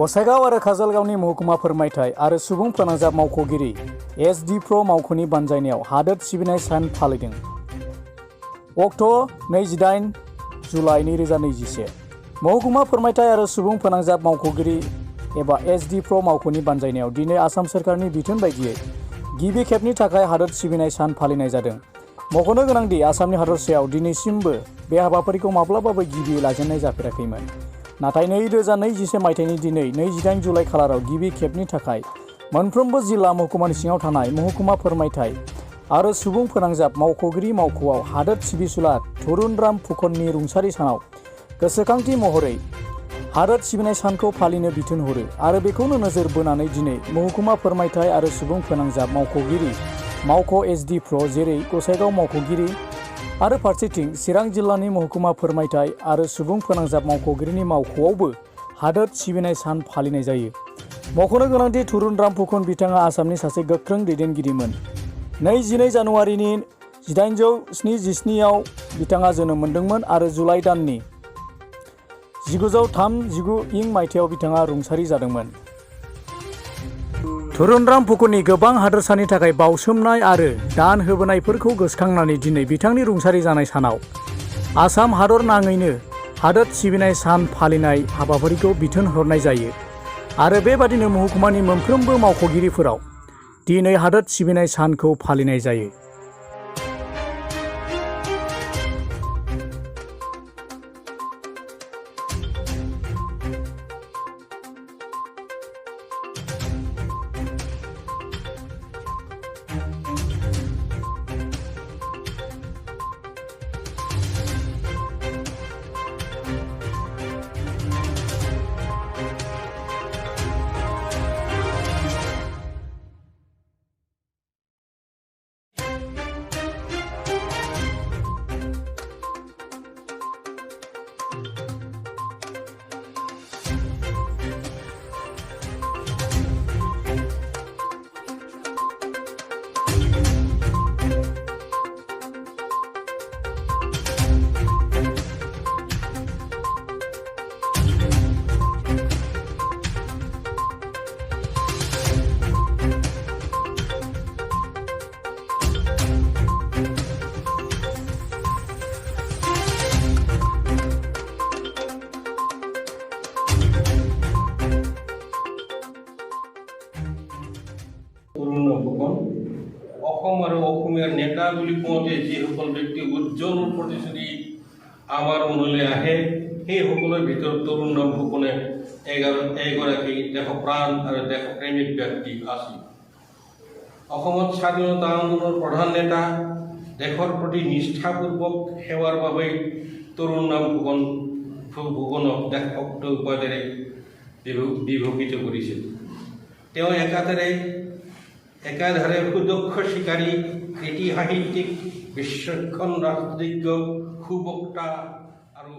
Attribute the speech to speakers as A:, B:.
A: गसाइगाव आरो काजलगावनि महकुमा फोरमायथाय आरो सुबुं फोनांजाब मावख'गिरि SDIPRO मावख'नि बानजायनायाव हादोर सिबिनाय सान फालिदों। अक्ट' 28 जुलाइ 2021 महकुमा फोरमायथाय आरो सुबुं फोनांजाब मावख'गिरि एबा SDIPRO मावख'नि बानजायनायाव दिनै आसाम सोरखारनि बिथोन बायदियै गिबि खेबनि थाखाय हादोर सिबिनाय सान फालिनाय जादों। मख'नो गोनांदि आसामनि हादरसायाव दिनैसिमबो बे हाबाफारिखौ माब्लाबाबो गिबि लाजेननाय जाफेराखैमोन। नाथाय 2021 मायथाइनि दिनै 28 जुलाइ खालाराव गिबि खेबनि थाखाय मोनफ्रोमबो जिल्ला महकुमानि सिङाव थानाय महकुमा फोरमायथाय आरो सुबुं फोनांजाब मावख'गिरि मावख'आव हादोर सिबिसुला तरुणराम फुकननि रुंसारि सानाव गोसोखांथि महरै हादोर सिबिनाय सानखौ फालिनो बिथोन हरो आरो बेखौनो नोजोर बोनानै दिनै महकुमा फोरमायथाय आरो सुबुं फोनांजाब मावख'गिरि मावख' SDIPRO जेरै गसाइगाव मावख'गिरि आरो फारसेथिं चिरां जिल्लानि महकुमा फोरमायथाय आरो सुबुं फोनांजाब मावख'गिरिनि मावख'आवबो हादोर सिबिनाय सान फालिनाय जायो। मख'नो गोनांदि तरुणराम फुकन बिथाङा आसामनि सासे गोख्रों दैदेनगिरिमोन। 22 जानुवारिनि 1877 आव बिथाङा जोनोम मोनदोंमोन आरो जुलाइ दाननि 1939 मायथाइयाव बिथाङा रुंसारि जादोंमोन। तरुणराम फुकननि गोबां हादोरसानि थाखाय बावसोमनाय आरो दान होबोनायफोरखौ गोसोखांनानै दिनै बिथांनि रुंसारि जानाय सानाव आसाम हादर नाङैनो हादोर सिबिनाय सान फालिनाय हाबाफारिखौ बिथोन हरनाय जायो आरो बेबादिनो महकुमानि मोनफ्रोमबो मावख'गिरिफोराव दिनै हादोर सिबिनाय सानखौ फालिनाय जायो।
B: অসম আৰু অসমীয়াৰ নেতা বুলি কওঁতে যিসকল ব্যক্তি উজ্জ্বল প্ৰতিশ্ৰুতি আমাৰ মনলৈ আহে সেই সকলৰ ভিতৰত তৰুণৰাম ফুকনে এগৰাকী দেশপ্ৰাণ আৰু দেশপ্ৰেমিক ব্যক্তি আছিল। অসমত স্বাধীনতা আন্দোলনৰ প্ৰধান নেতা দেশৰ প্ৰতি নিষ্ঠাপূৰ্বক সেৱাৰ বাবে তৰুণৰাম ফুকনক দেশভক্ত উপাধিৰে বিভূষিত কৰিছিল। তেওঁ একাধাৰে সুদক্ষ শিকাৰী, কৃতি সাহিত্যিক, বিচক্ষণ ৰাজনীতিজ্ঞ, সুবক্তা আৰু